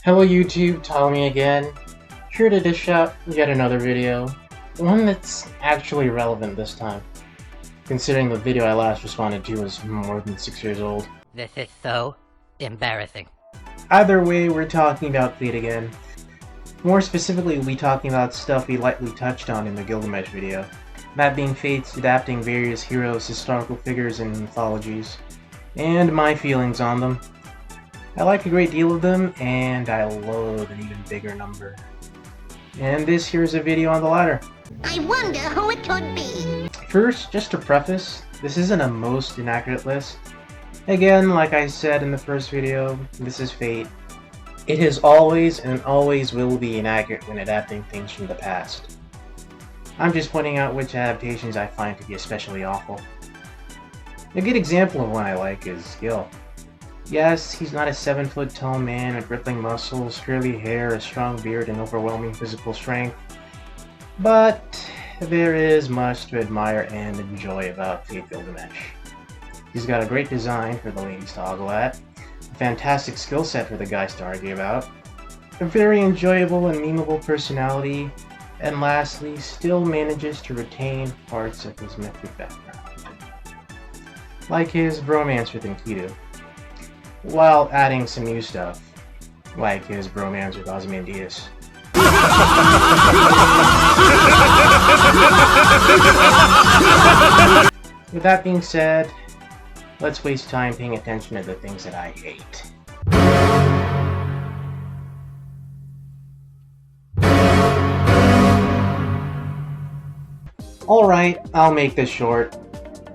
Hello YouTube, Tommy again, here to dish out yet another video, one that's actually relevant this time, considering the video I last responded to was more than 6 years old. This is so embarrassing. Either way, we're talking about Fate again. More specifically, we'll be talking about stuff we lightly touched on in the Gilgamesh video, that being Fate's adapting various heroes, historical figures, and mythologies, and my feelings on them. I like a great deal of them, and I loathe an even bigger number. And this here's a video on the latter. I wonder who it could be. First, just to preface, this isn't a most inaccurate list. Again, like I said in the first video, this is Fate. It has always and always will be inaccurate when adapting things from the past. I'm just pointing out which adaptations I find to be especially awful. A good example of one I like is Gil. Yes, he's not a 7-foot-tall man with rippling muscles, curly hair, a strong beard, and overwhelming physical strength. But there is much to admire and enjoy about Fate Gilgamesh. He's got a great design for the ladies to ogle at, a fantastic skill set for the guys to argue about, a very enjoyable and memeable personality, and lastly, still manages to retain parts of his mythic background. Like his bromance with Enkidu, while adding some new stuff, like his bromance with Ozymandias. With that being said, let's waste time paying attention to the things that I hate. Alright, I'll make this short.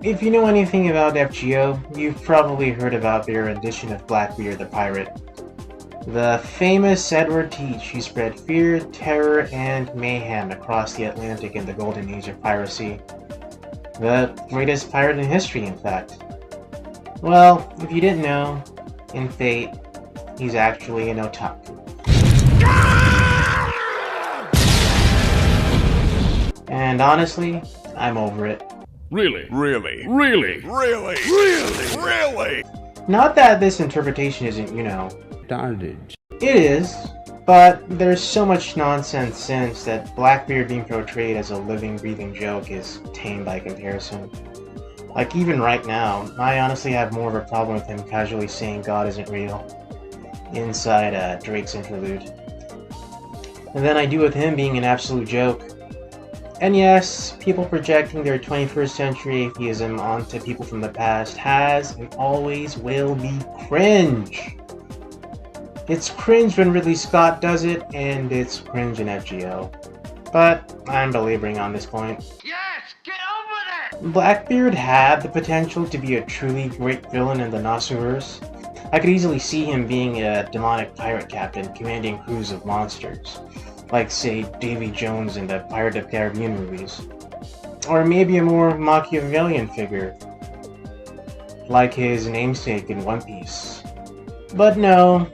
If you know anything about FGO, you've probably heard about their rendition of Blackbeard the pirate. The famous Edward Teach, who spread fear, terror, and mayhem across the Atlantic in the golden age of piracy. The greatest pirate in history, in fact. Well, if you didn't know, in Fate, he's actually an otaku. And honestly, I'm over it. Really? Not that this interpretation isn't, Garbage. it is, but there's so much nonsense since that Blackbeard being portrayed as a living, breathing joke is tame by comparison. Like even right now, I honestly have more of a problem with him casually saying God isn't real inside Drake's interlude than I do with him being an absolute joke. And yes, people projecting their 21st century atheism onto people from the past has and always will be cringe. It's cringe when Ridley Scott does it, and it's cringe in FGO. But I'm belaboring on this point. Yes, get over it! Blackbeard had the potential to be a truly great villain in the Nasuverse. I could easily see him being a demonic pirate captain commanding crews of monsters, like say Davy Jones in the Pirate of the Caribbean movies. Or maybe a more Machiavellian figure, like his namesake in One Piece. But no,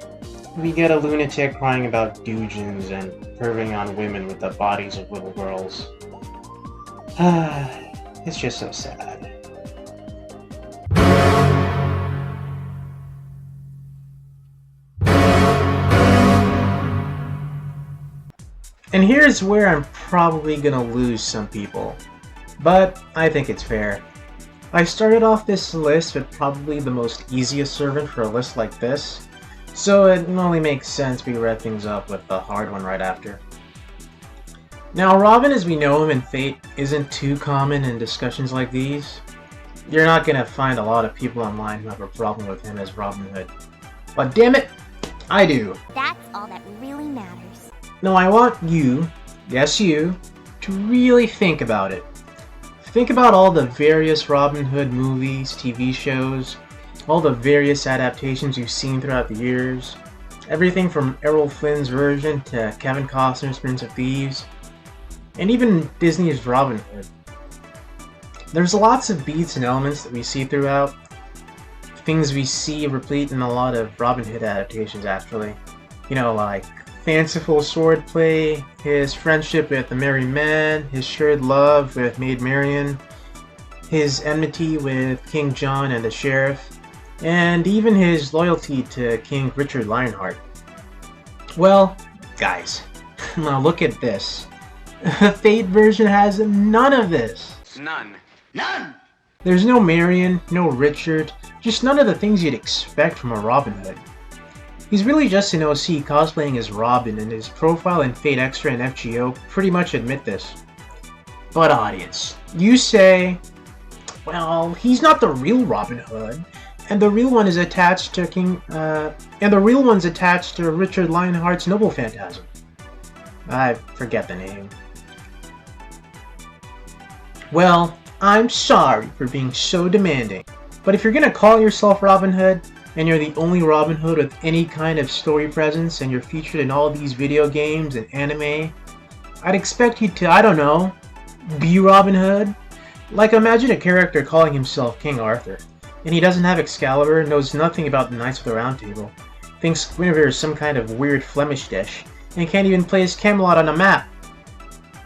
we get a lunatic crying about doujins and perving on women with the bodies of little girls. It's just so sad. And here's where I'm probably gonna lose some people, but I think it's fair. I started off this list with probably the most easiest servant for a list like this, so it only makes sense we wrap things up with the hard one right after. Now, Robin as we know him in Fate isn't too common in discussions like these. You're not gonna find a lot of people online who have a problem with him as Robin Hood. But damn it, I do. That's all that really matters. Now I want you, yes you, to really think about it. Think about all the various Robin Hood movies, TV shows, all the various adaptations you've seen throughout the years. Everything from Errol Flynn's version to Kevin Costner's Prince of Thieves, and even Disney's Robin Hood. There's lots of beats and elements that we see throughout. Things we see replete in a lot of Robin Hood adaptations actually. Like fanciful swordplay, his friendship with the Merry Men, his shared love with Maid Marian, his enmity with King John and the Sheriff, and even his loyalty to King Richard Lionheart. Well, guys, now look at this. The Fate version has none of this. None. There's no Marion, no Richard, just none of the things you'd expect from a Robin Hood. He's really just an OC cosplaying as Robin, and his profile in Fate Extra and FGO pretty much admit this. But audience, you say, well, he's not the real Robin Hood, and the real one is attached to one's attached to Richard Lionheart's Noble Phantasm. I forget the name. Well, I'm sorry for being so demanding, but if you're gonna call yourself Robin Hood, and you're the only Robin Hood with any kind of story presence, and you're featured in all these video games and anime, I'd expect you to, I don't know, be Robin Hood? Like, imagine a character calling himself King Arthur, and he doesn't have Excalibur, knows nothing about the Knights of the Round Table, thinks Guinevere is some kind of weird Flemish dish, and can't even place Camelot on a map.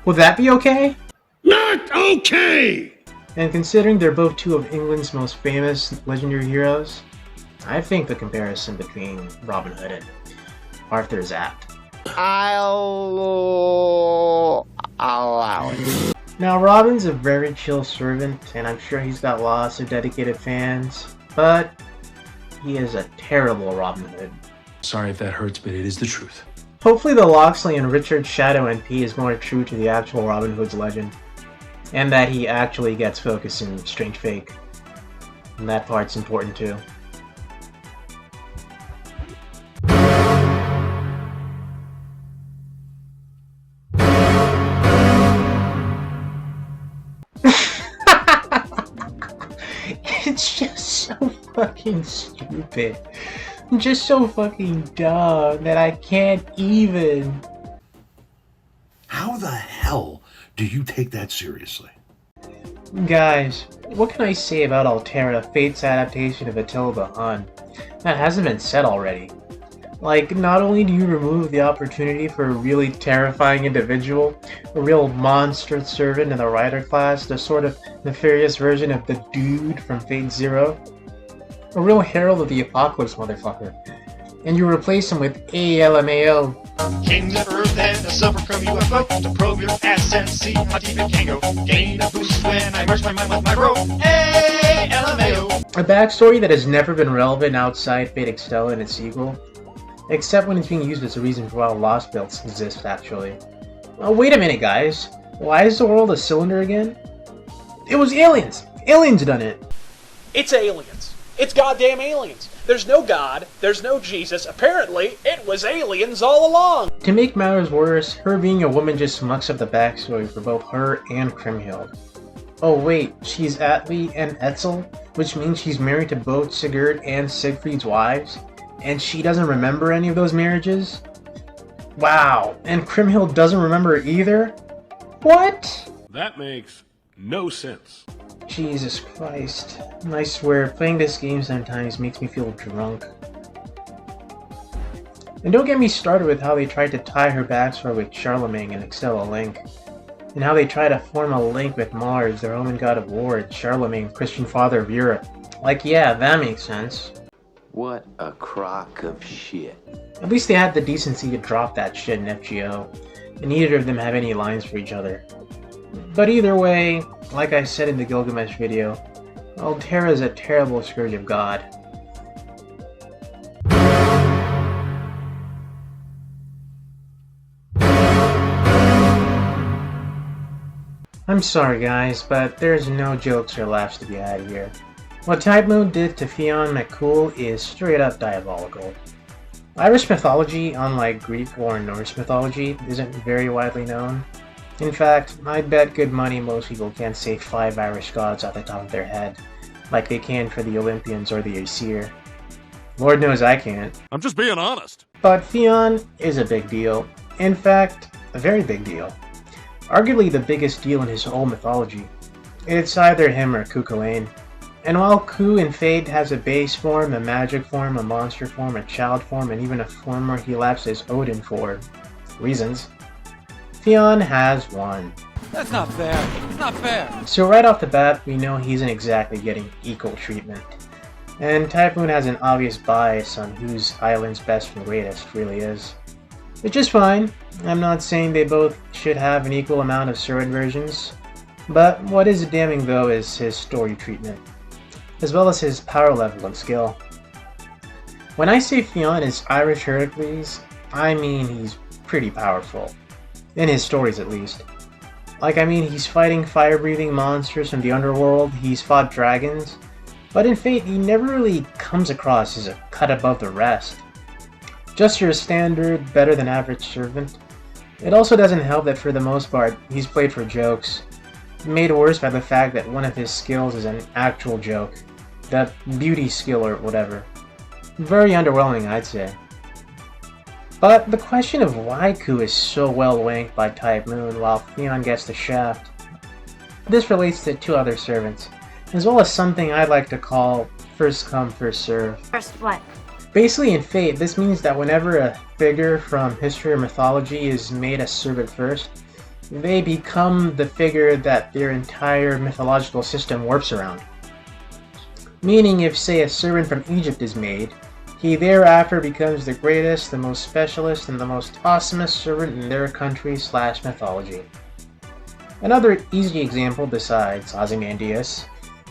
Would that be okay? Not okay! And considering they're both two of England's most famous legendary heroes, I think the comparison between Robin Hood and Arthur is apt. I'll allow it. Now, Robin's a very chill servant, and I'm sure he's got lots of dedicated fans, but he is a terrible Robin Hood. Sorry if that hurts, but it is the truth. Hopefully the Loxley and Richard Shadow NP is more true to the actual Robin Hood's legend, and that he actually gets focused in Strange Fake. And that part's important too. It's just so fucking stupid. Just so fucking dumb that I can't even. How the hell do you take that seriously? Guys, what can I say about Altera, Fate's adaptation of Attila the Hun? That hasn't been said already. Like, not only do you remove the opportunity for a really terrifying individual, a real monster servant in the rider class, the sort of nefarious version of the dude from Fate Zero, a real herald of the apocalypse motherfucker, and you replace him with ALMAO. Kings of Earth and a silver chrome UFO to probe your ass and see how deep it can go. Gain a boost when I merge my mind with my bro. ALMAO. A backstory that has never been relevant outside Fate Extella and its sequel. Except when it's being used as a reason for why Lost Belts exist, actually. Oh, wait a minute, guys. Why is the world a cylinder again? It was aliens! Aliens done it! It's aliens. It's goddamn aliens. There's no God, there's no Jesus. Apparently, it was aliens all along! To make matters worse, her being a woman just mucks up the backstory for both her and Cumhaill. Oh wait, she's Atli and Etzel, which means she's married to both Sigurd and Siegfried's wives? And she doesn't remember any of those marriages? Wow, and Cumhaill doesn't remember either? What? That makes no sense. Jesus Christ. I swear, playing this game sometimes makes me feel drunk. And don't get me started with how they tried to tie her backstory with Charlemagne and Extella Link. And how they try to form a link with Mars, the Roman god of war, and Charlemagne, Christian father of Europe. Like, yeah, that makes sense. What a crock of shit. At least they had the decency to drop that shit in FGO, and neither of them have any lines for each other. But either way, like I said in the Gilgamesh video, Altera is a terrible scourge of God. I'm sorry guys, but there's no jokes or laughs to be had here. What Type Moon did to Fionn McCool is straight up diabolical. Irish mythology, unlike Greek or Norse mythology, isn't very widely known. In fact, I bet good money most people can't say 5 Irish gods off the top of their head, like they can for the Olympians or the Aesir. Lord knows I can't. I'm just being honest. But Fionn is a big deal. In fact, a very big deal. Arguably the biggest deal in his whole mythology. It's either him or Cumhaill. And while Ku in Fate has a base form, a magic form, a monster form, a child form, and even a form where he lapses Odin for reasons, Fionn has one. That's not fair. It's not fair. So right off the bat, we know he isn't exactly getting equal treatment. And Typhoon has an obvious bias on whose island's best and greatest really is. which is fine. I'm not saying they both should have an equal amount of servant versions, but what is damning though is his story treatment, as well as his power level and skill. When I say Fionn is Irish Heracles, I mean he's pretty powerful. In his stories at least. Like, I mean, he's fighting fire-breathing monsters from the underworld, he's fought dragons, but in Fate he never really comes across as a cut above the rest. Just your standard, better than average servant. It also doesn't help that for the most part, he's played for jokes. Made worse by the fact that one of his skills is an actual joke. That beauty skill or whatever. Very underwhelming, I'd say. But the question of why Ku is so well wanked by Type Moon while Fionn gets the shaft. This relates to two other servants, as well as something I'd like to call first come, first serve. First what? Basically in Fate, this means that whenever a figure from history or mythology is made a servant first, they become the figure that their entire mythological system warps around. Meaning if, say, a servant from Egypt is made, he thereafter becomes the greatest, the most specialist, and the most awesomest servant in their country/mythology. Another easy example besides Ozymandias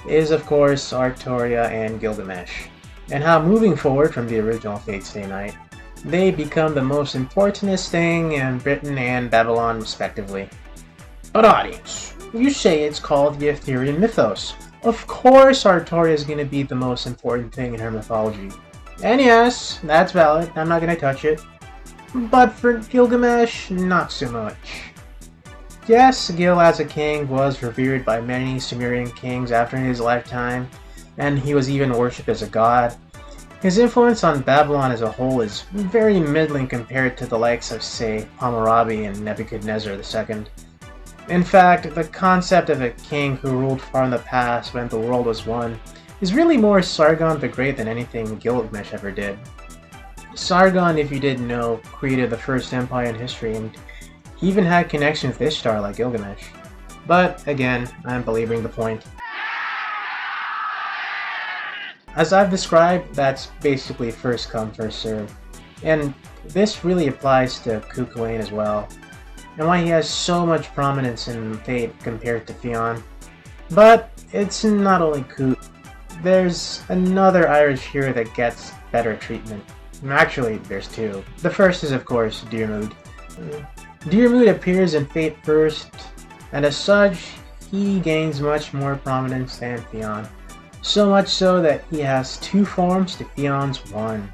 is of course Arjuna and Gilgamesh, and how moving forward from the original Fate Stay Night, they become the most importantest thing in Britain and Babylon respectively. But audience, you say it's called the Arthurian mythos. Of course Arjuna is going to be the most important thing in her mythology. And yes, that's valid, I'm not going to touch it. But for Gilgamesh, not so much. Yes, Gil as a king was revered by many Sumerian kings after his lifetime, and he was even worshipped as a god. His influence on Babylon as a whole is very middling compared to the likes of, say, Hammurabi and Nebuchadnezzar II. In fact, the concept of a king who ruled far in the past when the world was one is really more Sargon the Great than anything Gilgamesh ever did. Sargon, if you didn't know, created the first empire in history, and he even had connections with Ishtar like Gilgamesh. But again, I'm belaboring the point. As I've described, that's basically first come, first serve. And this really applies to Cumhaill as well, and why he has so much prominence in Fate compared to Fionn. But it's not only Cumhaill. There's another Irish hero that gets better treatment. Actually, there's two. The first is of course Diarmuid. Diarmuid appears in Fate first, and as such, he gains much more prominence than Fionn. So much so that he has two forms to Fionn's one,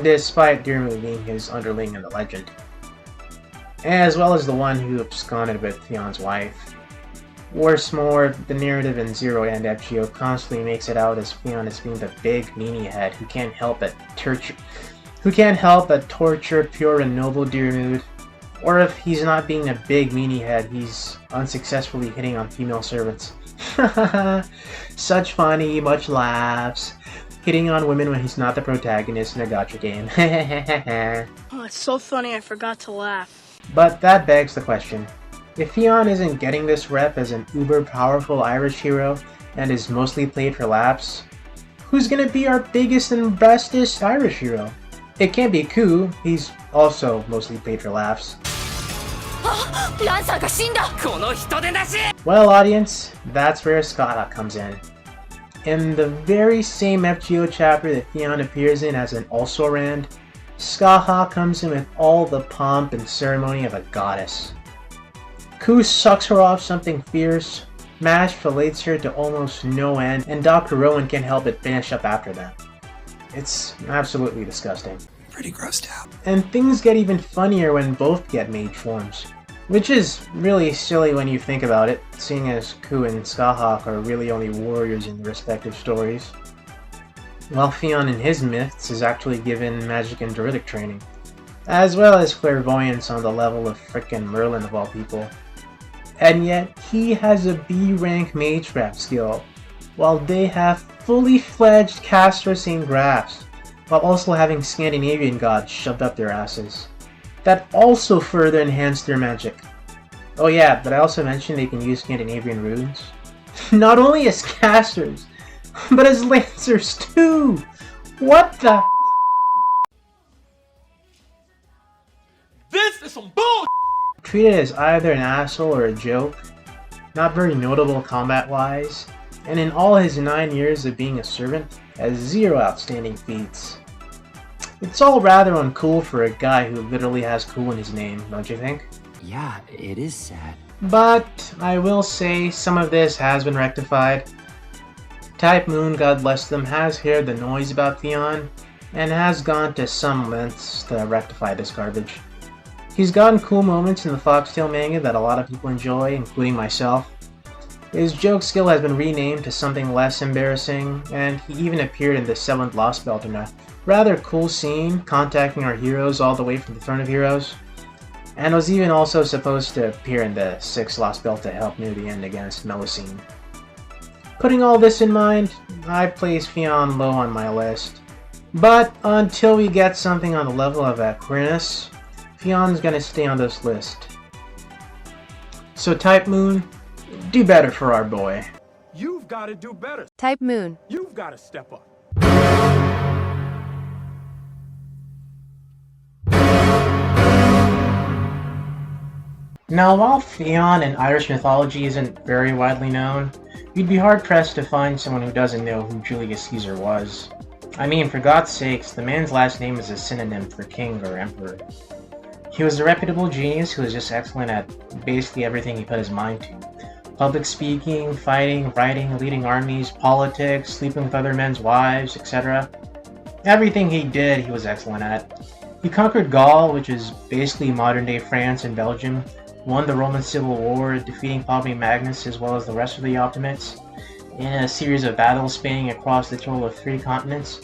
despite Diarmuid being his underling in the legend, as well as the one who absconded with Fionn's wife. Worse more, the narrative in Zero and FGO constantly makes it out as Fionn as being the big meanie head who can't help but torture pure and noble Diarmuid. Or if he's not being a big meanie head, he's unsuccessfully hitting on female servants. Such funny, much laughs. Hitting on women when he's not the protagonist in a gacha game. Oh, it's so funny I forgot to laugh. But that begs the question. If Fionn isn't getting this rep as an uber-powerful Irish hero, and is mostly played for laughs, who's gonna be our biggest and bestest Irish hero? It can't be Ku, he's also mostly played for laughs. Well audience, that's where Skaha comes in. In the very same FGO chapter that Fionn appears in as an also-ran, Skaha comes in with all the pomp and ceremony of a goddess. Ku sucks her off something fierce, Mash fillets her to almost no end, and Dr. Rowan can't help but finish up after that. It's absolutely disgusting. Pretty grossed out. And things get even funnier when both get mage forms. Which is really silly when you think about it, seeing as Ku and Skaha are really only warriors in their respective stories. While Fionn in his myths is actually given magic and druidic training, as well as clairvoyance on the level of frickin' Merlin of all people. And yet, he has a B-rank magecraft skill, while they have fully fledged casters and graphs, while also having Scandinavian gods shoved up their asses. That also further enhanced their magic. Oh yeah, but I also mentioned they can use Scandinavian runes. Not only as casters, but as lancers too! What the? is some bull. Treated as either an asshole or a joke, not very notable combat-wise, and in all his 9 years of being a servant, has 0 outstanding feats. It's all rather uncool for a guy who literally has cool in his name, don't you think? Yeah, it is sad. But I will say some of this has been rectified. Type Moon, God bless them, has heard the noise about Fionn and has gone to some lengths to rectify this garbage. He's gotten cool moments in the Foxtail manga that a lot of people enjoy, including myself. His joke skill has been renamed to something less embarrassing, and he even appeared in the 7th Lost Belt in a rather cool scene, contacting our heroes all the way from the Throne of Heroes, and was even also supposed to appear in the 6th Lost Belt to help near the end against Melusine. Putting all this in mind, I place Fionn low on my list, but until we get something on the level of Aquinas, Fionn's gonna stay on this list. So Type Moon, do better for our boy. You've got to do better. Type Moon. You've got to step up. Now, while Fionn in Irish mythology isn't very widely known, you'd be hard-pressed to find someone who doesn't know who Julius Caesar was. I mean, for God's sakes, the man's last name is a synonym for king or emperor. He was a reputable genius who was just excellent at basically everything he put his mind to. Public speaking, fighting, writing, leading armies, politics, sleeping with other men's wives, etc. Everything he did, he was excellent at. He conquered Gaul, which is basically modern-day France and Belgium, won the Roman Civil War, defeating Pompey Magnus as well as the rest of the Optimates in a series of battles spanning across the total of 3 continents,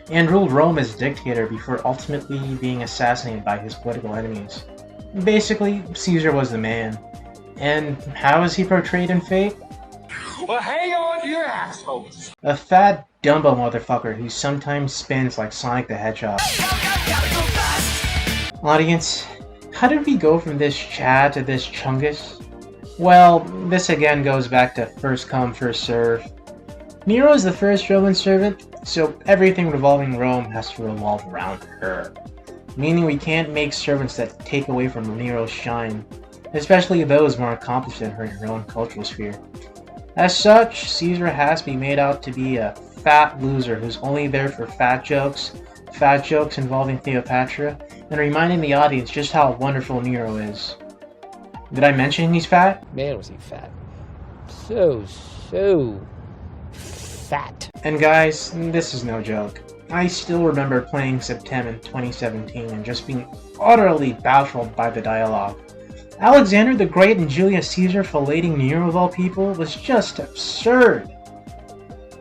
and ruled Rome as dictator before ultimately being assassinated by his political enemies. Basically, Caesar was the man. And how is he portrayed in Fate? Well, hang on to your assholes. A fat Dumbo motherfucker who sometimes spins like Sonic the Hedgehog. Audience, how did we go from this Chad to this Chungus? Well, this again goes back to first come, first serve. Nero is the first Roman servant, so everything revolving Rome has to revolve around her. Meaning we can't make servants that take away from Nero's shine, especially those more accomplished than her in her own cultural sphere. As such, Caesar has to be made out to be a fat loser who's only there for fat jokes involving Cleopatra, and reminding the audience just how wonderful Nero is. Did I mention he's fat? Man, was he fat. So fat. And guys, this is no joke. I still remember playing September in 2017 and just being utterly baffled by the dialogue. Alexander the Great and Julius Caesar filleting Nero of all people was just absurd.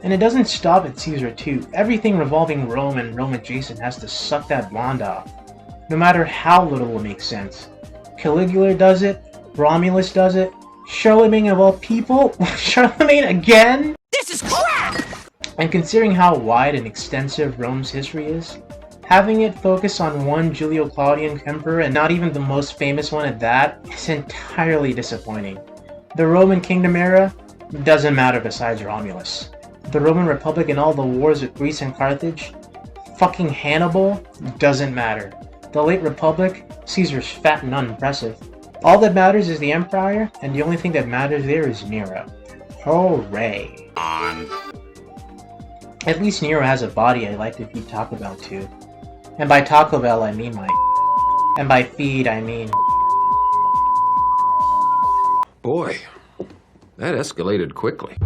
And it doesn't stop at Caesar too. Everything revolving Rome and Rome adjacent has to suck that blonde off, no matter how little it makes sense. Caligula does it, Romulus does it, Charlemagne of all people, Charlemagne again? This is crap! And considering how wide and extensive Rome's history is, having it focus on one Julio-Claudian emperor and not even the most famous one at that is entirely disappointing. The Roman Kingdom era doesn't matter besides Romulus. The Roman Republic and all the wars with Greece and Carthage, fucking Hannibal, doesn't matter. The late Republic, Caesar's fat and unimpressive. All that matters is the Empire, and the only thing that matters there is Nero. Hooray. At least Nero has a body I like to feed Taco Bell to. And by Taco Bell I mean my and by feed I mean... Boy, that escalated quickly.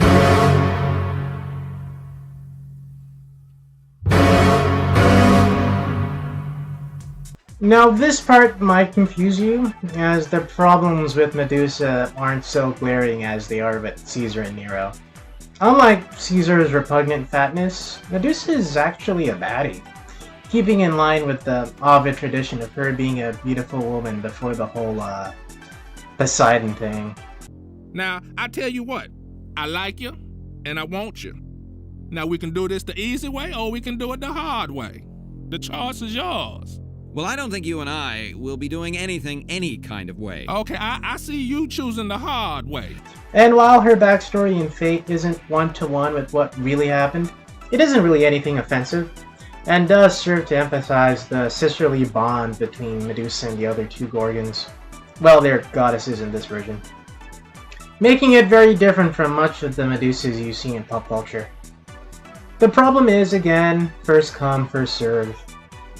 Now this part might confuse you, as the problems with Medusa aren't so glaring as they are with Caesar and Nero. Unlike Caesar's repugnant fatness, Medusa is actually a baddie, keeping in line with the Ovid tradition of her being a beautiful woman before the whole, Poseidon thing. Now, I tell you what, I like you, and I want you. Now we can do this the easy way, or we can do it the hard way. The choice is yours. Well, I don't think you and I will be doing anything any kind of way. Okay, I see you choosing the hard way. And while her backstory in Fate isn't one-to-one with what really happened, it isn't really anything offensive. and does serve to emphasize the sisterly bond between Medusa and the other two Gorgons. Well, they're goddesses in this version, making it very different from much of the Medusas you see in pop culture. The problem is, again, first come, first serve.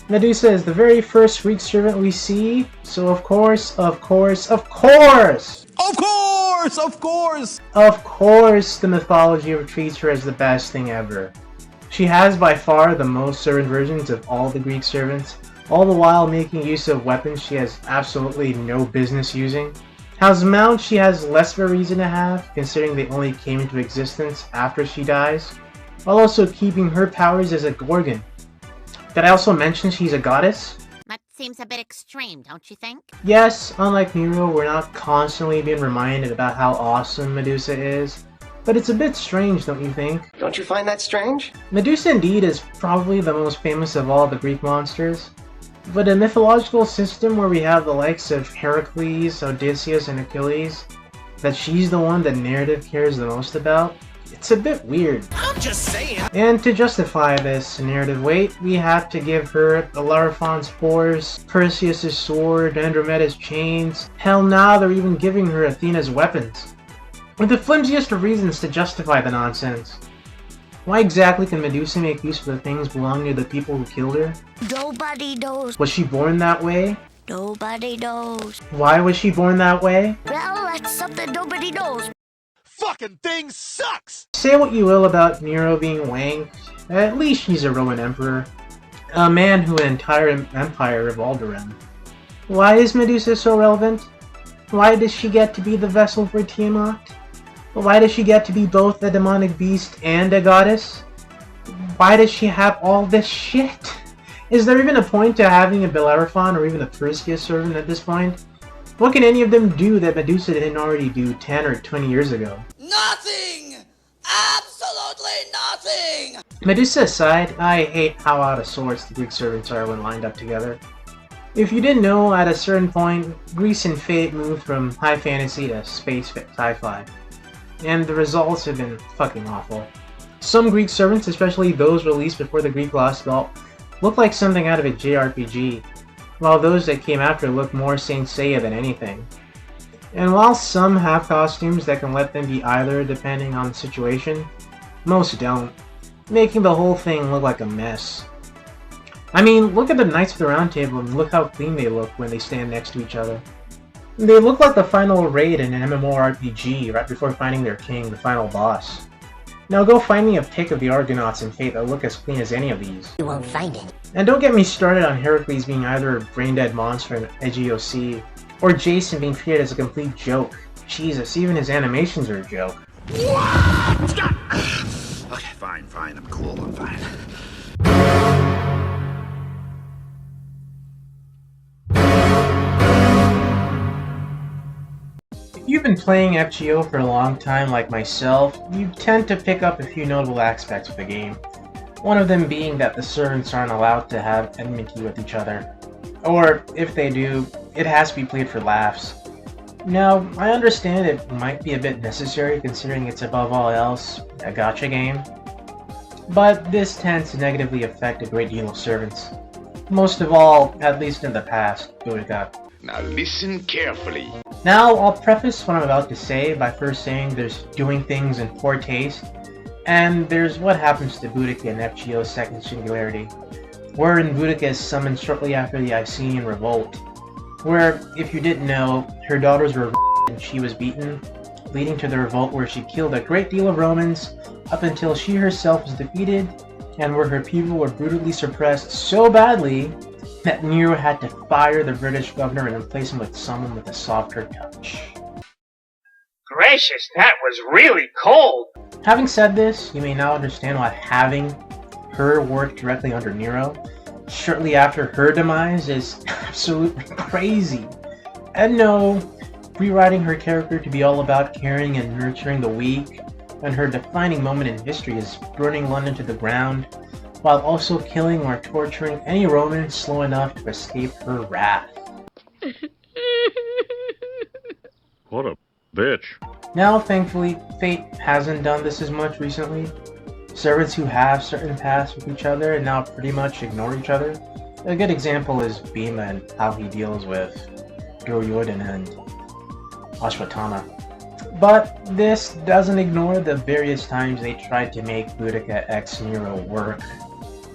Medusa is the very first Greek servant we see, so of course, the mythology treats her as the best thing ever. She has by far the most servant versions of all the Greek servants, all the while making use of weapons she has absolutely no business using. As mounts she has less of a reason to have, considering they only came into existence after she dies, while also keeping her powers as a Gorgon. Did I also mention she's a goddess? That seems a bit extreme, don't you think? Yes, unlike Nero, we're not constantly being reminded about how awesome Medusa is, but it's a bit strange, don't you think? Don't you find that strange? Medusa indeed is probably the most famous of all the Greek monsters, but a mythological system where we have the likes of Heracles, Odysseus, and Achilles, that she's the one the narrative cares the most about? It's a bit weird. I'm just saying. And to justify this narrative weight, we have to give her Bellerophon's force, Perseus' sword, Andromeda's chains. Hell, now they're even giving her Athena's weapons, with the flimsiest of reasons to justify the nonsense. Why exactly can Medusa make use of the things belonging to the people who killed her? Nobody knows. Was she born that way? Nobody knows. Why was she born that way? Well, that's something nobody knows. Fucking thing sucks! Say what you will about Nero being wanked, at least he's a Roman emperor. A man who an entire empire revolved around. Why is Medusa so relevant? Why does she get to be the vessel for Tiamat? Why does she get to be both a demonic beast and a goddess? Why does she have all this shit? Is there even a point to having a Bellerophon or even a Perseus servant at this point? What can any of them do that Medusa didn't already do 10 or 20 years ago? Nothing! Absolutely nothing! Medusa aside, I hate how out of sorts the Greek servants are when lined up together. If you didn't know, at a certain point, Greece and Fate moved from high fantasy to space sci-fi, and the results have been fucking awful. Some Greek servants, especially those released before the Greek Lost Belt, look like something out of a JRPG, while those that came after look more Saint Seiya than anything. And while some have costumes that can let them be either depending on the situation, most don't, making the whole thing look like a mess. I mean, look at the Knights of the Round Table and look how clean they look when they stand next to each other. They look like the final raid in an MMORPG right before finding their king, the final boss. Now go find me a pic of the Argonauts in Fate that look as clean as any of these. You won't find it. And don't get me started on Heracles being either a brain-dead monster in EGOC, or Jason being treated as a complete joke. Jesus, even his animations are a joke. What? Okay, fine, I'm cool, I'm fine. If you've been playing FGO for a long time like myself, you tend to pick up a few notable aspects of the game. One of them being that the servants aren't allowed to have enmity with each other. Or, if they do, it has to be played for laughs. Now, I understand it might be a bit necessary considering it's above all else a gacha game, but this tends to negatively affect a great deal of servants. Most of all, at least in the past, Boudica. Now listen carefully. Now, I'll preface what I'm about to say by first saying there's doing things in poor taste, and there's what happens to Boudica in FGO's Second Singularity, wherein Boudica is summoned shortly after the Icenian Revolt, where, if you didn't know, her daughters were and she was beaten, leading to the revolt where she killed a great deal of Romans, up until she herself was defeated, and where her people were brutally suppressed so badly that Nero had to fire the British governor and replace him with someone with a softer touch. Gracious, that was really cold! Having said this, you may now understand why having her work directly under Nero, shortly after her demise, is absolutely crazy. And no, rewriting her character to be all about caring and nurturing the weak, when her defining moment in history is burning London to the ground, while also killing or torturing any Roman slow enough to escape her wrath. What a bitch. Now, thankfully, Fate hasn't done this as much recently, Servants who have certain paths with each other and now pretty much ignore each other. A good example is Bhima and how he deals with Duryodhana and Ashwatthama. But this doesn't ignore the various times they tried to make Boudica x Nero work.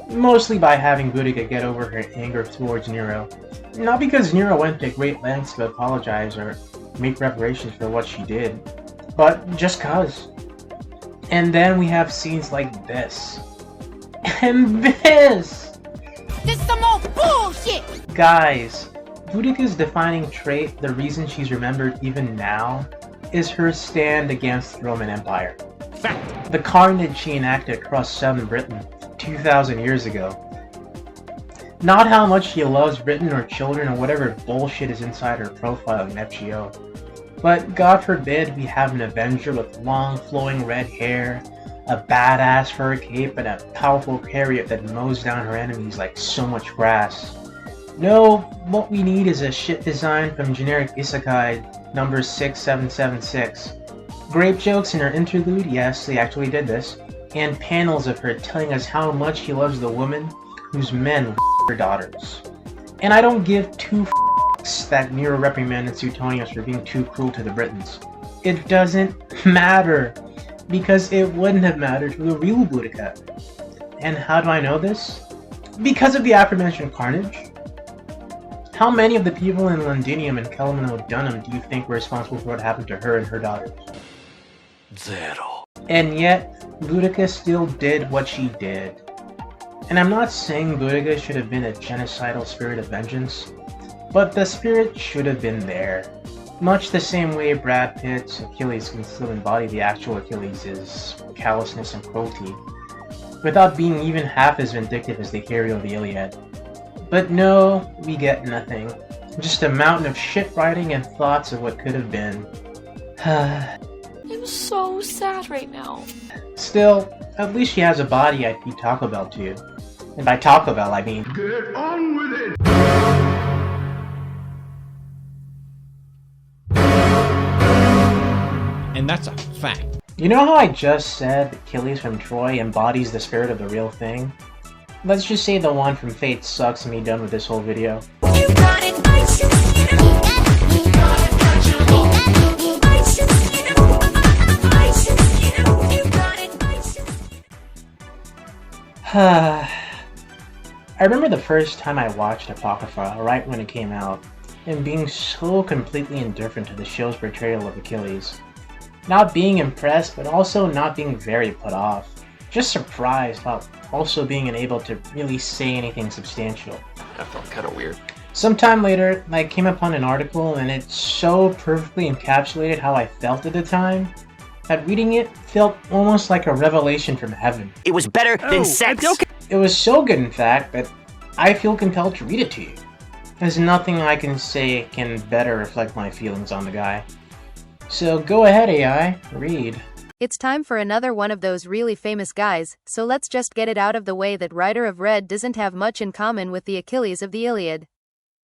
Mostly by having Boudica get over her anger towards Nero. Not because Nero went to great lengths to apologize or make reparations for what she did, but just cause. And then we have scenes like this. And this! This some more bullshit! Guys, Boudica's defining trait, the reason she's remembered even now, is her stand against the Roman Empire. Fact. The carnage she enacted across southern Britain 2,000 years ago. Not how much she loves Britain or children or whatever bullshit is inside her profile in FGO. But God forbid we have an Avenger with long flowing red hair, a badass fur cape, and a powerful chariot that mows down her enemies like so much grass. No, what we need is a shit design from generic isekai number 6776. Grape jokes in her interlude, yes, they actually did this, and panels of her telling us how much she loves the women whose men her daughters. And I don't give two f***s that Nero reprimanded Suetonius for being too cruel to the Britons. It doesn't matter, because it wouldn't have mattered to the real Boudica. And how do I know this? Because of the aforementioned carnage. How many of the people in Londinium and Kelman O'Dunham do you think were responsible for what happened to her and her daughters? Zero. And yet, Boudica still did what she did. And I'm not saying Boudica should have been a genocidal spirit of vengeance, but the spirit should have been there. Much the same way Brad Pitt's Achilles can still embody the actual Achilles' callousness and cruelty, without being even half as vindictive as the hero of the Iliad. But no, we get nothing. Just a mountain of shit writing and thoughts of what could have been. I'm so sad right now. Still, at least she has a body I'd feed Taco Bell to. And by Taco Bell, I mean... Get on with it! And that's a fact. You know how I just said Achilles from Troy embodies the spirit of the real thing? Let's just say the one from Fate sucks and be done with this whole video. I remember the first time I watched Apocrypha, right when it came out, and being so completely indifferent to the show's portrayal of Achilles. Not being impressed, but also not being very put off. Just surprised while also being unable to really say anything substantial. That felt kind of weird. Sometime later, I came upon an article and it so perfectly encapsulated how I felt at the time that reading it felt almost like a revelation from heaven. It was better than sex. It was so good, in fact, that I feel compelled to read it to you. There's nothing I can say can better reflect my feelings on the guy. So go ahead, AI, read. It's time for another one of those really famous guys, so let's just get it out of the way that Rider of Red doesn't have much in common with the Achilles of the Iliad.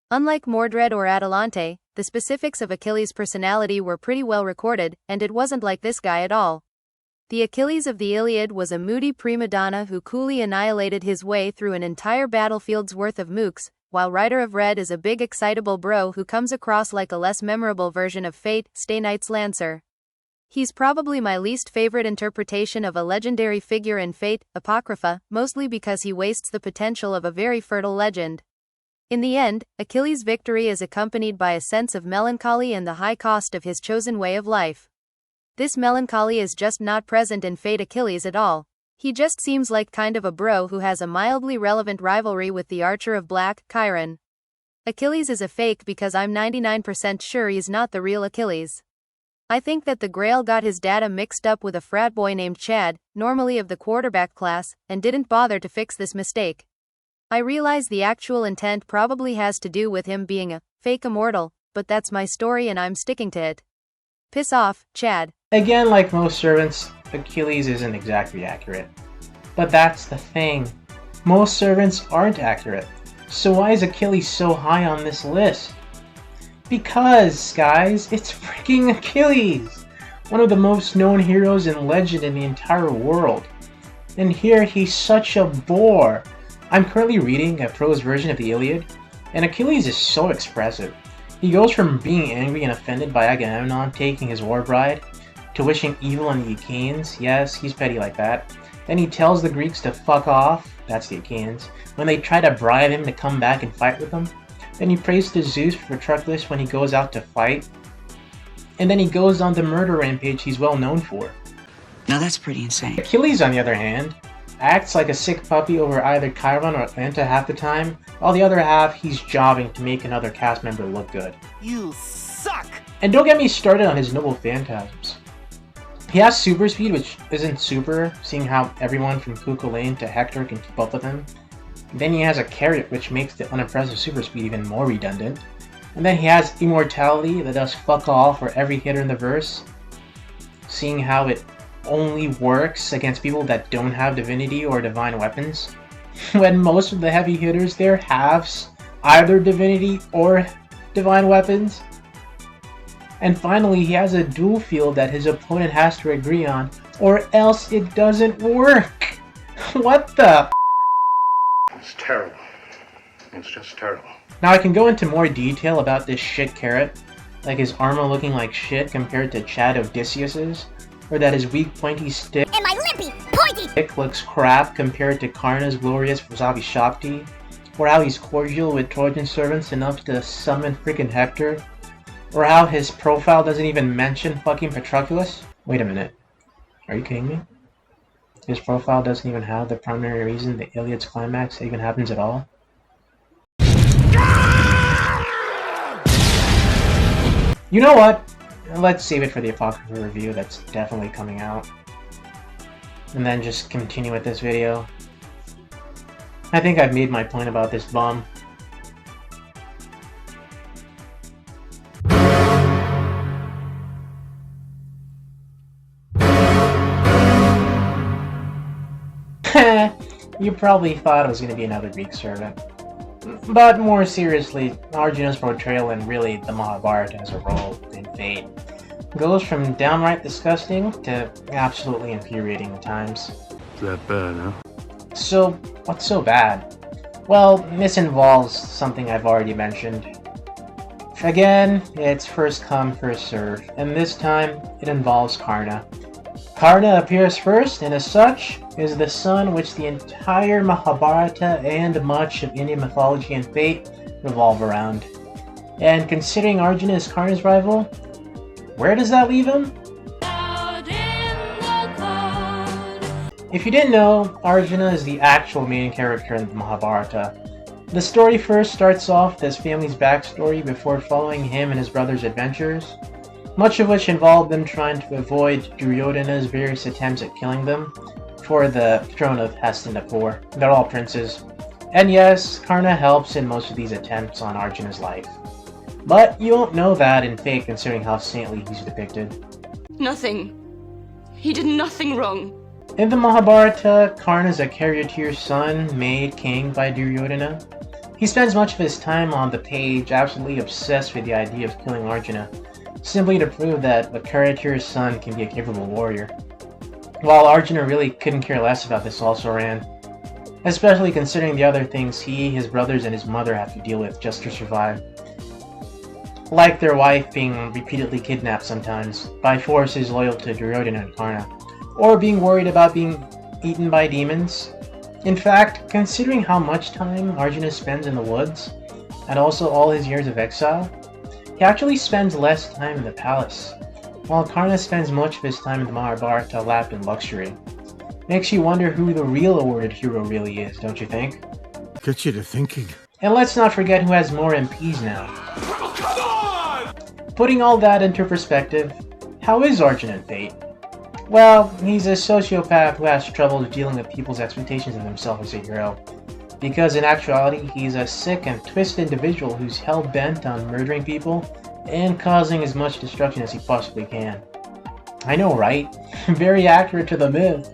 Unlike Mordred or Atalante, the specifics of Achilles' personality were pretty well recorded, and it wasn't like this guy at all. The Achilles of the Iliad was a moody prima donna who coolly annihilated his way through an entire battlefield's worth of mooks, while Rider of Red is a big excitable bro who comes across like a less memorable version of Fate, Stay Night's Lancer. He's probably my least favorite interpretation of a legendary figure in Fate, Apocrypha, mostly because he wastes the potential of a very fertile legend. In the end, Achilles' victory is accompanied by a sense of melancholy and the high cost of his chosen way of life. This melancholy is just not present in Fate Achilles at all. He just seems like kind of a bro who has a mildly relevant rivalry with the Archer of Black, Chiron. Achilles is a fake because I'm 99% sure he's not the real Achilles. I think that the Grail got his data mixed up with a frat boy named Chad, normally of the quarterback class, and didn't bother to fix this mistake. I realize the actual intent probably has to do with him being a fake immortal, but that's my story and I'm sticking to it. Piss off, Chad. Again, like most servants, Achilles isn't exactly accurate. But that's the thing. Most servants aren't accurate. So why is Achilles so high on this list? Because, guys, it's freaking Achilles! One of the most known heroes in legend in the entire world. And here he's such a bore. I'm currently reading a prose version of the Iliad, and Achilles is so expressive. He goes from being angry and offended by Agamemnon taking his war bride, to wishing evil on the Achaeans. Yes, he's petty like that. Then he tells the Greeks to fuck off, that's the Achaeans, when they try to bribe him to come back and fight with them. Then he prays to Zeus for Patroclus when he goes out to fight. And then he goes on the murder rampage he's well known for. Now that's pretty insane. Achilles, on the other hand, acts like a sick puppy over either Chiron or Atlanta half the time, while the other half he's jobbing to make another cast member look good. You suck! And don't get me started on his noble phantasms. He has super speed, which isn't super, seeing how everyone from Cuchulainn to Hector can keep up with him. Then he has a carrot, which makes the unimpressive super speed even more redundant. And then he has immortality that does fuck all for every hitter in the verse, seeing how it only works against people that don't have divinity or divine weapons, when most of the heavy hitters there have either divinity or divine weapons. And finally, he has a dual field that his opponent has to agree on, or else it doesn't work. What the? It's terrible. It's just terrible. Now I can go into more detail about this shit carrot, like his armor looking like shit compared to Chad Odysseus's, or that his weak pointy stick And my limpy, pointy looks crap compared to Karna's glorious Vasavi Shakti, or how he's cordial with Trojan servants enough to summon freaking Hector, or how his profile doesn't even mention fucking Patroclus. Wait a minute, are you kidding me? His profile doesn't even have the primary reason the Iliad's climax even happens at all? You know what? Let's save it for the Apocrypha review that's definitely coming out. And then just continue with this video. I think I've made my point about this bomb. You probably thought it was going to be another Greek servant. But more seriously, Arjuna's portrayal and really the Mahabharata as a role in Fate goes from downright disgusting to absolutely infuriating at times. Is that bad, huh? So, what's so bad? Well, this involves something I've already mentioned. Again, it's first come, first serve, and this time it involves Karna. Karna appears first, and as such, is the sun which the entire Mahabharata and much of Indian mythology and fate revolve around. And considering Arjuna is Karna's rival, where does that leave him? If you didn't know, Arjuna is the actual main character in the Mahabharata. The story first starts off with his family's backstory before following him and his brother's adventures, much of which involved them trying to avoid Duryodhana's various attempts at killing them for the throne of Hastinapur. They're all princes. And yes, Karna helps in most of these attempts on Arjuna's life. But you won't know that in Fate considering how saintly he's depicted. Nothing. He did nothing wrong. In the Mahabharata, Karna is a charioteer's son, made king by Duryodhana. He spends much of his time on the page absolutely obsessed with the idea of killing Arjuna, simply to prove that a charioteer's son can be a capable warrior. While Arjuna really couldn't care less about this also ran, especially considering the other things he, his brothers, and his mother have to deal with just to survive. Like their wife being repeatedly kidnapped sometimes, by forces loyal to Duryodhana and Karna, or being worried about being eaten by demons. In fact, considering how much time Arjuna spends in the woods, and also all his years of exile, he actually spends less time in the palace, while Karna spends much of his time in the Mahabharata lapped in luxury. Makes you wonder who the real awarded hero really is, don't you think? Gets you to thinking. And let's not forget who has more MPs now. Come on! Putting all that into perspective, how is Arjuna in Fate? Well, he's a sociopath who has trouble dealing with people's expectations of himself as a hero. Because in actuality, he's a sick and twisted individual who's hell-bent on murdering people and causing as much destruction as he possibly can. I know, right? Very accurate to the myth.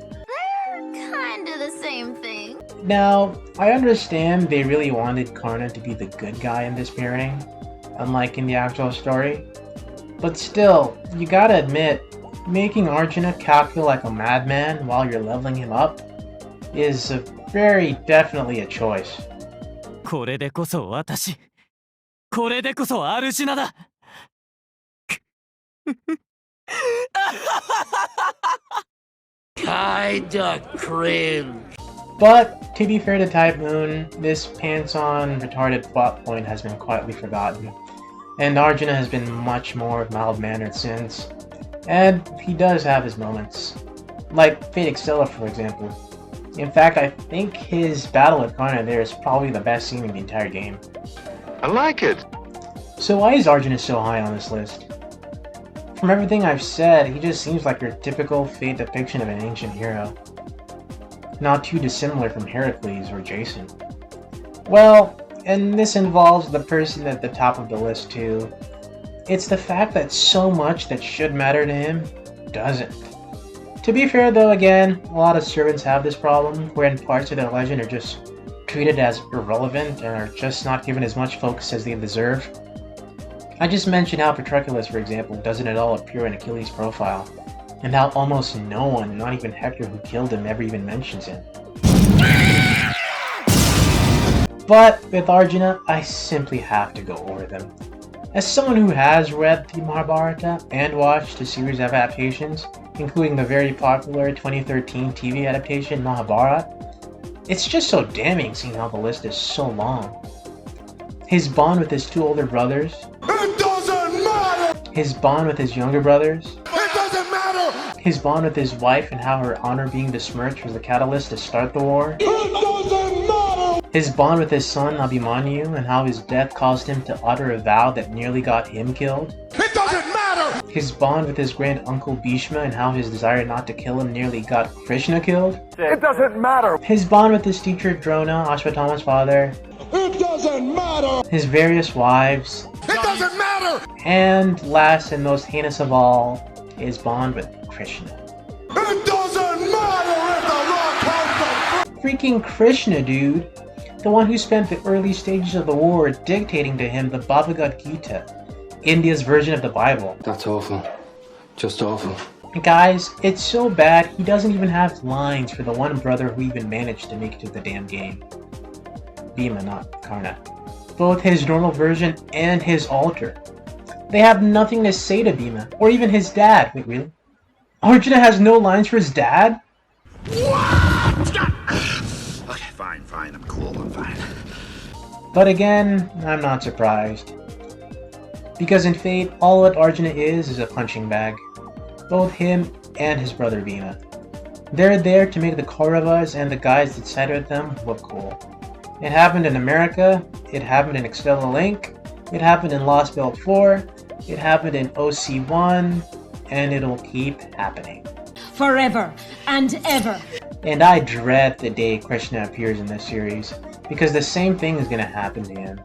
They're kinda the same thing. Now, I understand they really wanted Karna to be the good guy in this pairing, unlike in the actual story. But still, you gotta admit, making Arjuna calculate like a madman while you're leveling him up is very definitely a choice. これでこそ私。これでこそアルジュナだ。Kinda cringe. But, to be fair to Type Moon, this pants-on retarded plot point has been quietly forgotten, and Arjuna has been much more mild-mannered since, and he does have his moments. Like Fate Extella, for example. In fact, I think his battle with Karna there is probably the best scene in the entire game. I like it. So why is Arjuna so high on this list? From everything I've said, he just seems like your typical Fate depiction of an ancient hero. Not too dissimilar from Heracles or Jason. Well, and this involves the person at the top of the list too. It's the fact that so much that should matter to him doesn't. To be fair though, again, a lot of servants have this problem, wherein parts of their legend are just treated as irrelevant and are just not given as much focus as they deserve. I just mentioned how Patroclus, for example, doesn't at all appear in Achilles' profile, and how almost no one, not even Hector who killed him, ever even mentions him. But with Arjuna, I simply have to go over them. As someone who has read the Mahabharata and watched the series of adaptations, including the very popular 2013 TV adaptation Mahabharata, it's just so damning seeing how the list is so long. His bond with his two older brothers, It doesn't matter! his bond with his younger brothers, It doesn't matter! his bond with his wife and how her honor being besmirched was the catalyst to start the war, It doesn't matter! his bond with his son Abhimanyu and how his death caused him to utter a vow that nearly got him killed, It doesn't matter! his bond with his grand uncle Bhishma and how his desire not to kill him nearly got Krishna killed, It doesn't matter! his bond with his teacher Drona, Ashwatthama's father, It doesn't matter! his various wives, It doesn't matter! and last and most heinous of all, his bond with Krishna. It doesn't matter if the rock comes from... Freaking Krishna, dude! The one who spent the early stages of the war dictating to him the Bhagavad Gita, India's version of the Bible. That's awful. Just awful. Guys, it's so bad he doesn't even have lines for the one brother who even managed to make it to the damn game. Bhima, not Karna. Both his normal version and his altar. They have nothing to say to Bhima, or even his dad. Wait, really? Arjuna has no lines for his dad? Okay, fine, I'm cool, I'm fine. But again, I'm not surprised. Because in Fate, all that Arjuna is a punching bag. Both him and his brother Bhima. They're there to make the Kauravas and the guys that sided with them look cool. It happened in America, it happened in Extella Link, it happened in Lost Belt 4, it happened in OC1, and it'll keep happening. Forever and ever. And I dread the day Krishna appears in this series, because the same thing is gonna happen to him.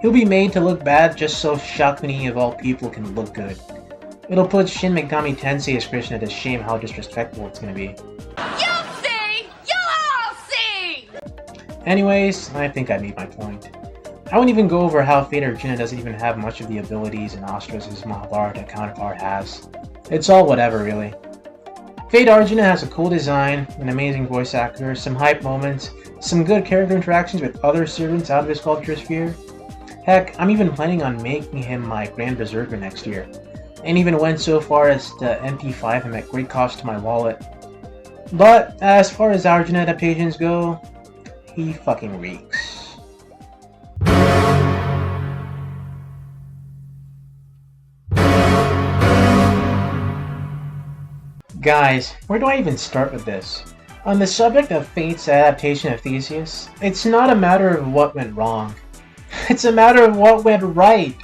He'll be made to look bad just so Shakuni of all people can look good. It'll put Shin Megami Tensei as Krishna to shame how disrespectful it's gonna be. You'll see! You'll all see! Anyways, I think I made my point. I won't even go over how Fate Arjuna doesn't even have much of the abilities and Astra's his Mahabharata counterpart has. It's all whatever, really. Fate Arjuna has a cool design, an amazing voice actor, some hype moments, some good character interactions with other servants out of his sculpture sphere. Heck, I'm even planning on making him my Grand Berserker next year, and even went so far as to MP5 him at great cost to my wallet. But as far as Arjuna adaptations go, he fucking reeks. Guys, where do I even start with this? On the subject of Fate's adaptation of Theseus, it's not a matter of what went wrong. It's a matter of what went right.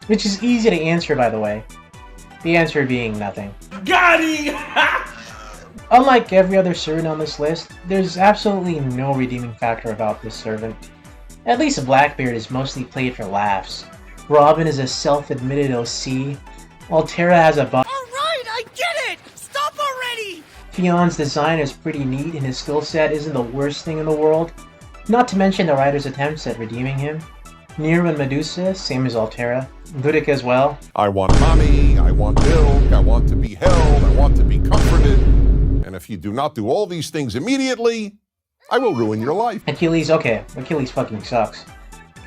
Which is easy to answer, by the way. The answer being nothing. Got him! Unlike every other servant on this list, there's absolutely no redeeming factor about this servant. At least Blackbeard is mostly played for laughs. Robin is a self-admitted OC. Altera has a Alright, I get it! Stop already! Fionn's design is pretty neat and his skill set isn't the worst thing in the world. Not to mention the writer's attempts at redeeming him. Nero and Medusa, same as Altera. Boudica as well. I want mommy, I want milk, I want to be held, I want to be comforted. And And if you do not do all these things immediately, I will ruin your life. Achilles, okay, Achilles fucking sucks.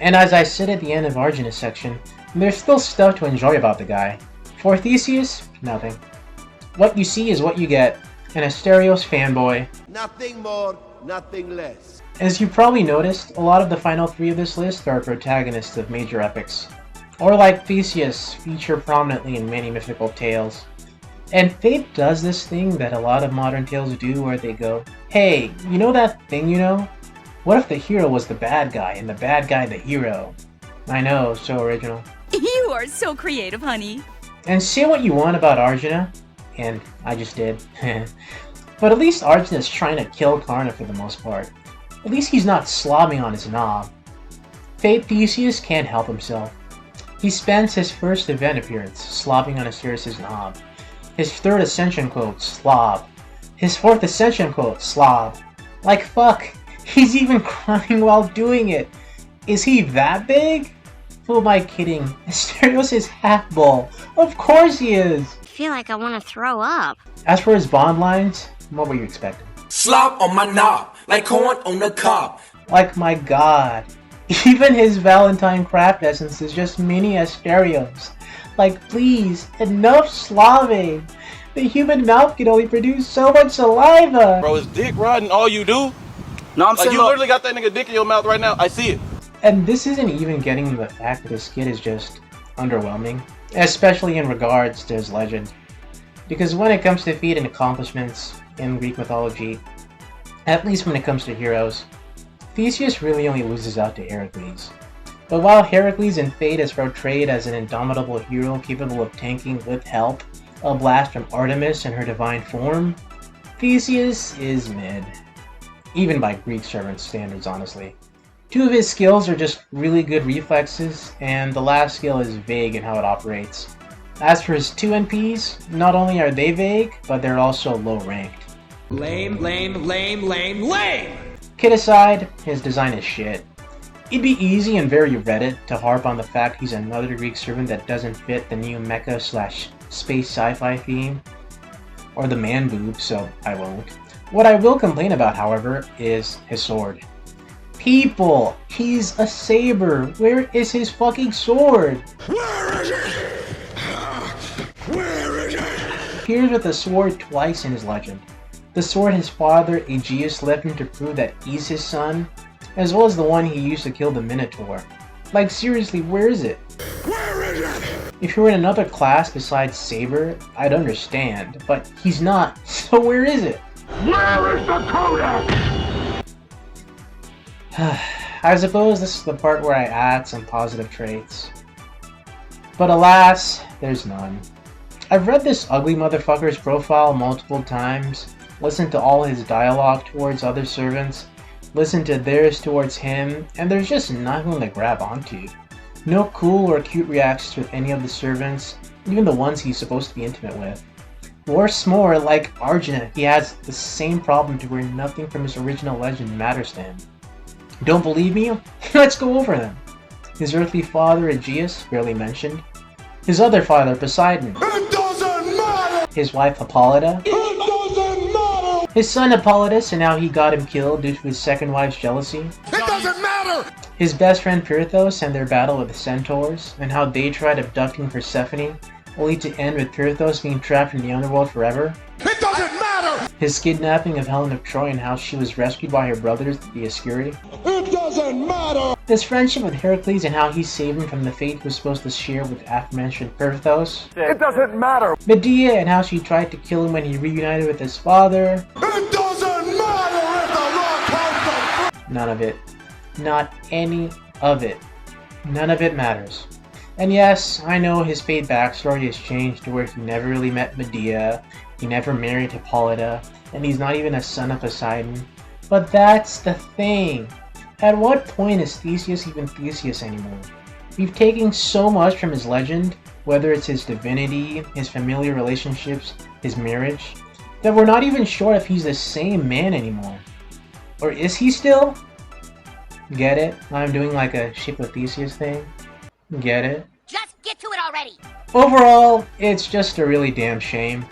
And as I said at the end of Arjuna's section, there's still stuff to enjoy about the guy. For Theseus, nothing. What you see is what you get, an Asterios fanboy. Nothing more, nothing less. As you probably noticed, a lot of the final three of this list are protagonists of major epics. Or like Theseus, feature prominently in many mythical tales. And Fate does this thing that a lot of modern tales do where they go, hey, you know that thing you know? What if the hero was the bad guy and the bad guy the hero? I know, so original. You are so creative, honey. And say what you want about Arjuna, and I just did. But at least Arjuna's trying to kill Karna for the most part. At least he's not slobbing on his knob. Fate Theseus can't help himself. He spends his first event appearance slobbing on Asterios' knob. His third ascension quote, slob. His fourth ascension quote, slob. Like fuck, he's even crying while doing it. Is he that big? Who am I kidding? Asterios is half bull. Of course he is! I feel like I want to throw up. As for his bond lines, what were you expecting? Slop on my knob, like corn on the cob. Like my god. Even his Valentine craft essence is just mini Asterios. Like please, enough slobbing! The human mouth can only produce so much saliva! Bro, is dick riding all you do? No, I'm like saying you literally got that nigga dick in your mouth right now. I see it. And this isn't even getting to the fact that his skit is just underwhelming, especially in regards to his legend. Because when it comes to feat and accomplishments in Greek mythology, at least when it comes to heroes, Theseus really only loses out to Heracles. But while Heracles in Fate is portrayed as an indomitable hero capable of tanking with help a blast from Artemis in her divine form, Theseus is mid. Even by Greek servant standards, honestly. Two of his skills are just really good reflexes, and the last skill is vague in how it operates. As for his two NPs, not only are they vague, but they're also low ranked. Lame, lame, lame, lame, lame! Kid aside, his design is shit. It'd be easy and very Reddit to harp on the fact he's another Greek servant that doesn't fit the new mecha/space sci-fi theme, or the man boob, so I won't. What I will complain about, however, is his sword. People, he's a saber. Where is his fucking sword? Where is it? Where is it? Appears with the sword twice in his legend. The sword his father Aegeus left him to prove that he's his son, as well as the one he used to kill the Minotaur. Like seriously, where is it? Where is it? If you were in another class besides Saber, I'd understand, but he's not, so where is it? Where is the codex? I suppose this is the part where I add some positive traits. But alas, there's none. I've read this ugly motherfucker's profile multiple times, listened to all his dialogue towards other servants, listened to theirs towards him, and there's just nothing to grab onto. No cool or cute reactions with any of the servants, even the ones he's supposed to be intimate with. Worse more, like Arjuna, he has the same problem to where nothing from his original legend matters to him. Don't believe me? Let's go over them. His earthly father Aegeus, barely mentioned. His other father Poseidon. It doesn't matter! His wife Hippolyta. It doesn't matter! His son Hippolytus and how he got him killed due to his second wife's jealousy. It doesn't matter! His best friend Pirithous and their battle with the centaurs, and how they tried abducting Persephone, only to end with Pirithous being trapped in the underworld forever. It doesn't matter! His kidnapping of Helen of Troy and how she was rescued by her brothers, the Ascuri. It doesn't matter! His friendship with Heracles and how he saved him from the fate he was supposed to share with aforementioned Pirithous. It doesn't matter! Medea and how she tried to kill him when he reunited with his father. It doesn't matter if the rock has the... None of it. Not any of it. None of it matters. And yes, I know his fate backstory has changed to where he never really met Medea, he never married Hippolyta, and he's not even a son of Poseidon. But that's the thing. At what point is Theseus even Theseus anymore? We've taken so much from his legend, whether it's his divinity, his familiar relationships, his marriage, that we're not even sure if he's the same man anymore. Or is he still? Get it? I'm doing like a Ship of Theseus thing. Get it? Just get to it already! Overall, it's just a really damn shame.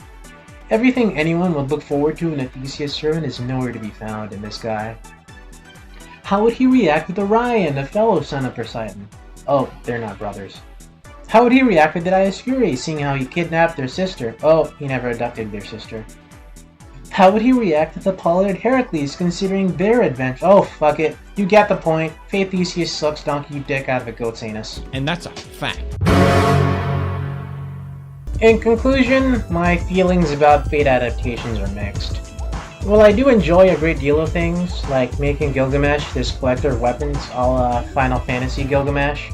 Everything anyone would look forward to in a Theseus servant is nowhere to be found in this guy. How would he react with Orion, a fellow son of Poseidon? Oh, they're not brothers. How would he react with the Dioscuri, seeing how he kidnapped their sister? Oh, he never abducted their sister. How would he react with Apollo and Heracles, considering their adventure? Oh, fuck it. You get the point. Fate Theseus sucks donkey dick out of a goat's anus. And that's a fact. In conclusion, my feelings about Fate adaptations are mixed. While I do enjoy a great deal of things, like making Gilgamesh this collector of weapons a la Final Fantasy Gilgamesh,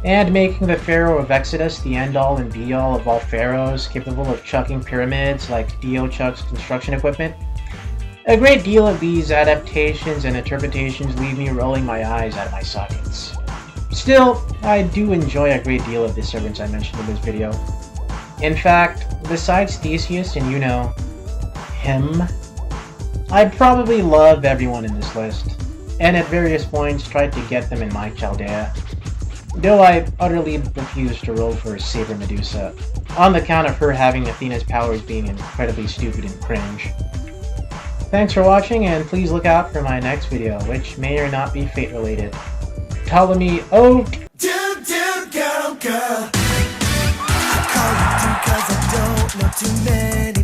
and making the Pharaoh of Exodus the end-all and be-all of all pharaohs capable of chucking pyramids like Dio chucks construction equipment, a great deal of these adaptations and interpretations leave me rolling my eyes out of my sockets. Still, I do enjoy a great deal of the servants I mentioned in this video. In fact, besides Theseus and you know, him, I probably love everyone in this list, and at various points tried to get them in my Chaldea, though I utterly refused to roll for Saber Medusa, on the count of her having Athena's powers being incredibly stupid and cringe. Thanks for watching, and please look out for my next video, which may or not be Fate related. Ptolemy, oh! Girl, girl. I call you dude 'cause I don't know too many.